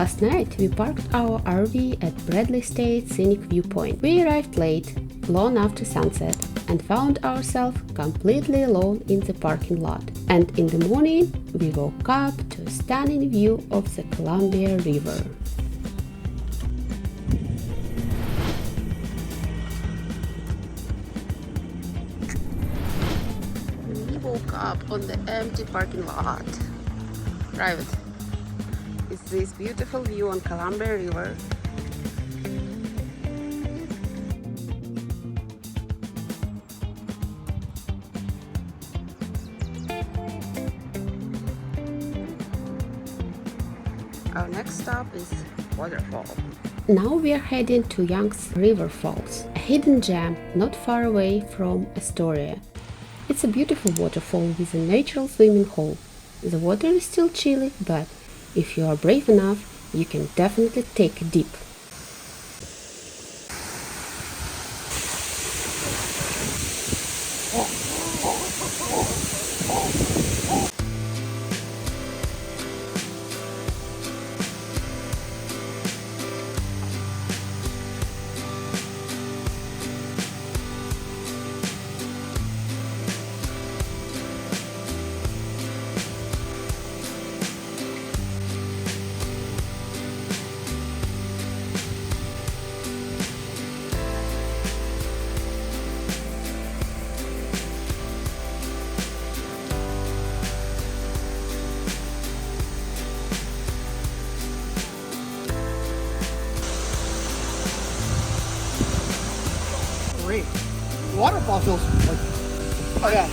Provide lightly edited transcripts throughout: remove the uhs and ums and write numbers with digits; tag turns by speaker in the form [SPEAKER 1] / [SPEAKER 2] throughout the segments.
[SPEAKER 1] Last night we parked our RV at Bradley State Scenic Viewpoint. We arrived late, long after sunset, and found ourselves completely alone in the parking lot. And in the morning we woke up to a stunning view of the Columbia River. We woke up on the empty parking lot. Private. It's this beautiful view on Columbia River. Our next stop is Waterfall. Now we are heading to Young's River Falls, a hidden gem not far away from Astoria. It's a beautiful waterfall with a natural swimming hole. The water is still chilly, but if you are brave enough, you can definitely take a dip.
[SPEAKER 2] Great. Waterfall feels like, oh yeah.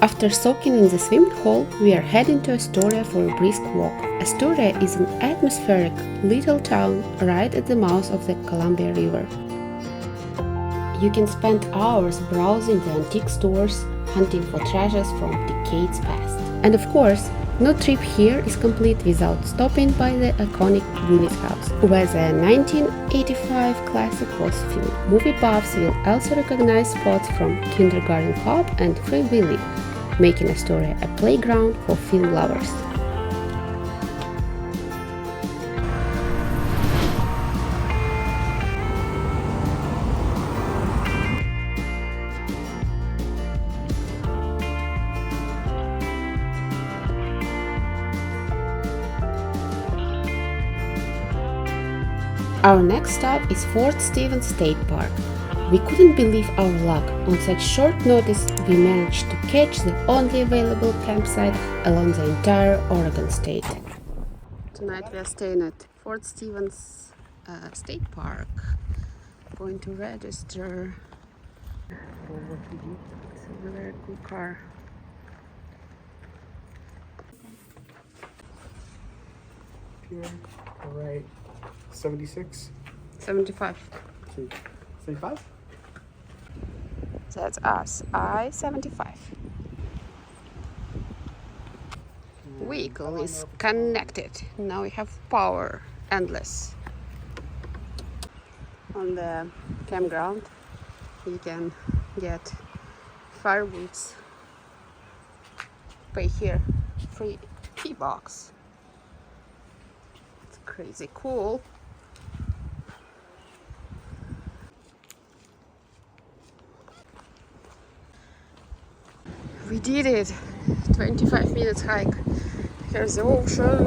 [SPEAKER 1] After soaking in the swimming hole, we are heading to Astoria for a brisk walk. Astoria is an atmospheric little town right at the mouth of the Columbia River. You can spend hours browsing the antique stores, hunting for treasures from decades past. And of course, no trip here is complete without stopping by the iconic Lighthouse, where the 1985 classic was filmed. Movie buffs will also recognize spots from Kindergarten Cop and Free Willy, making Astoria a playground for film lovers. Our next stop is Fort Stevens State Park. We couldn't believe our luck. On such short notice, we managed to catch the only available campsite along the entire Oregon state. Tonight we are staying at Fort Stevens State Park. Going to register. It's a very cool car.
[SPEAKER 2] All right. 76?
[SPEAKER 1] 75.
[SPEAKER 2] 75?
[SPEAKER 1] That's us. I-75. Vehicle is connected. Now we have power, endless. On the campground, you can get firewoods. Pay here, free fee box. It's crazy cool. did it! 25 minutes hike. Here's the ocean.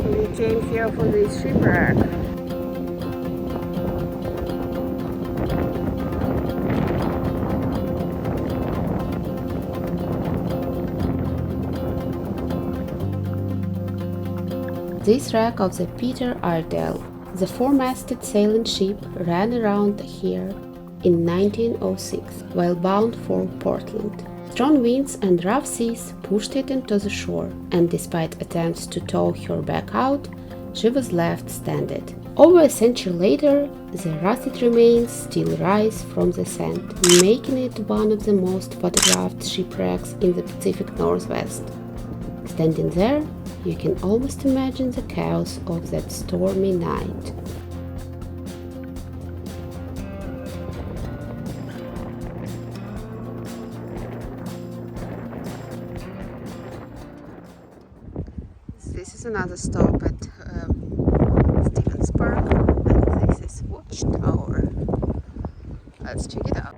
[SPEAKER 1] We came here for this shipwreck. This wreck of the Peter Iredale, the four-masted sailing ship, ran around here in 1906 while bound for Portland. Strong winds and rough seas pushed it into the shore, and despite attempts to tow her back out, she was left stranded. Over a century later, the rusted remains still rise from the sand, making it one of the most photographed shipwrecks in the Pacific Northwest. Standing there, you can almost imagine the chaos of that stormy night. This is another stop at Stevensburg, and this is Watchtower. Let's check it out.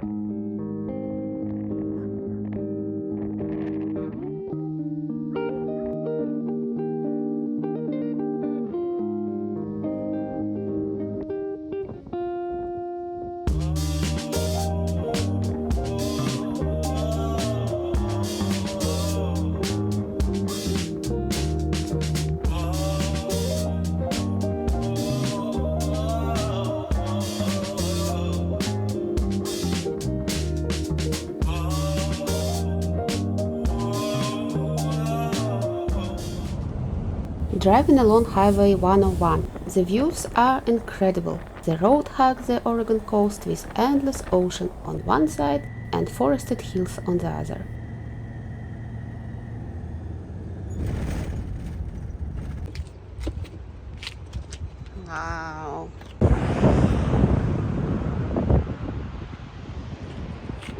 [SPEAKER 1] Driving along Highway 101, the views are incredible. The road hugs the Oregon coast with endless ocean on one side and forested hills on the other. Wow.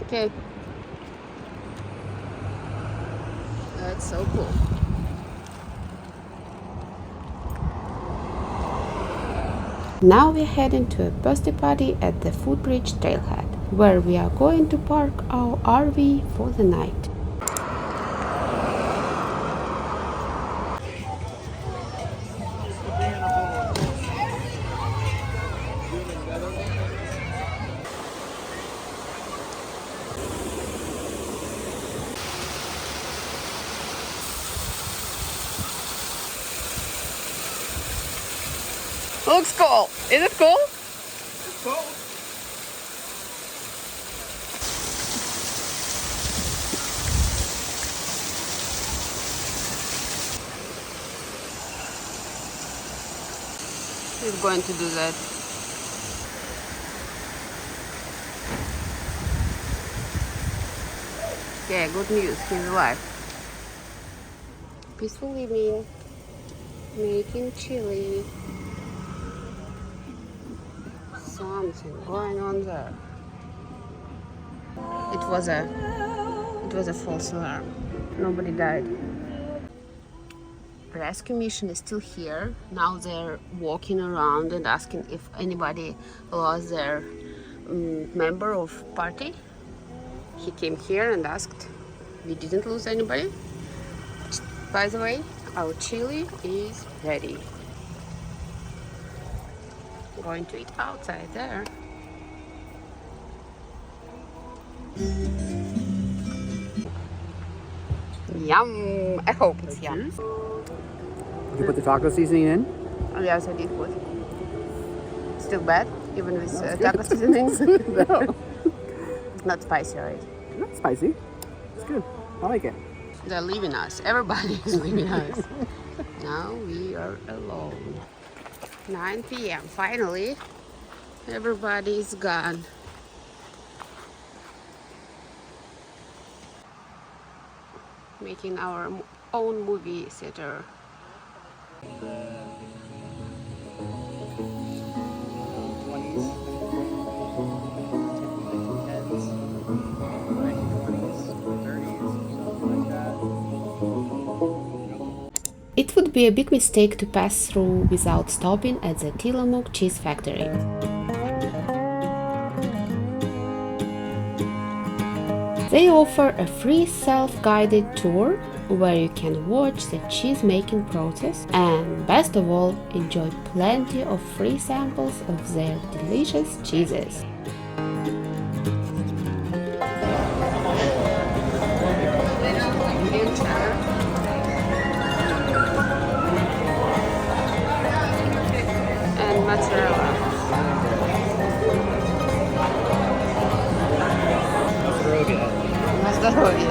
[SPEAKER 1] Okay. That's so cool. Now we're heading to a birthday party at the Footbridge Trailhead, where we are going to park our RV for the night. Looks cool. Is it cool?
[SPEAKER 2] It's cold.
[SPEAKER 1] He's going to do that. Yeah, good news. He's alive. Peaceful living. Making chili. Something going on there. It was a false alarm. Nobody died. Rescue mission is still here. Now they're walking around and asking if anybody lost their member of party. He came here and asked. We didn't lose anybody. By the way, our chili is ready. Going to eat outside there. Yum! I hope it's yum.
[SPEAKER 2] Did you put the taco seasoning in?
[SPEAKER 1] Oh, yes, I did put. Still bad, even with taco seasonings.
[SPEAKER 2] No.
[SPEAKER 1] Not spicy, right?
[SPEAKER 2] Not spicy. It's good. I like it.
[SPEAKER 1] They're leaving us. Everybody is leaving us. Now we are alone. 9 p.m. Finally, everybody is gone. Making our own movie theater. It would be a big mistake to pass through without stopping at the Tillamook Cheese Factory. They offer a free self-guided tour where you can watch the cheese making process and, best of all, enjoy plenty of free samples of their delicious cheeses. And mozzarella. На здоровье.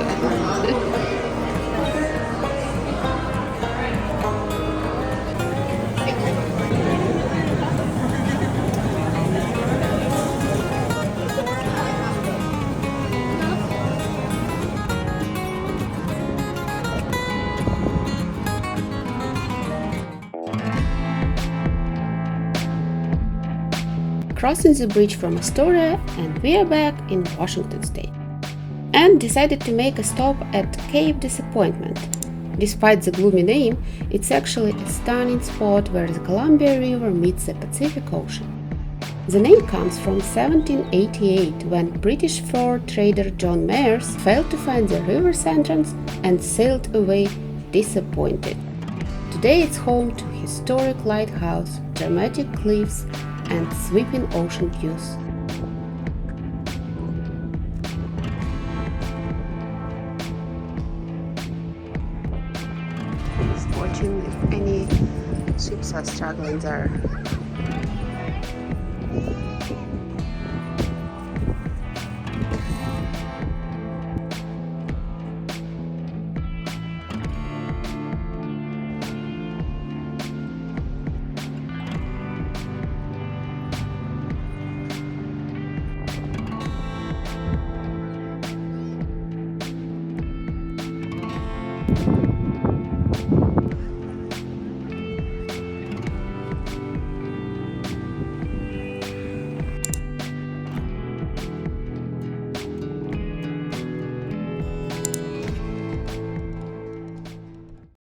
[SPEAKER 1] Crossing the bridge from Astoria, and we are back in Washington State. And decided to make a stop at Cape Disappointment. Despite the gloomy name, it's actually a stunning spot where the Columbia River meets the Pacific Ocean. The name comes from 1788, when British fur trader John Mears failed to find the river's entrance and sailed away disappointed. Today it's home to historic lighthouse, dramatic cliffs, and sweeping ocean views. Just watching if any ships are struggling there.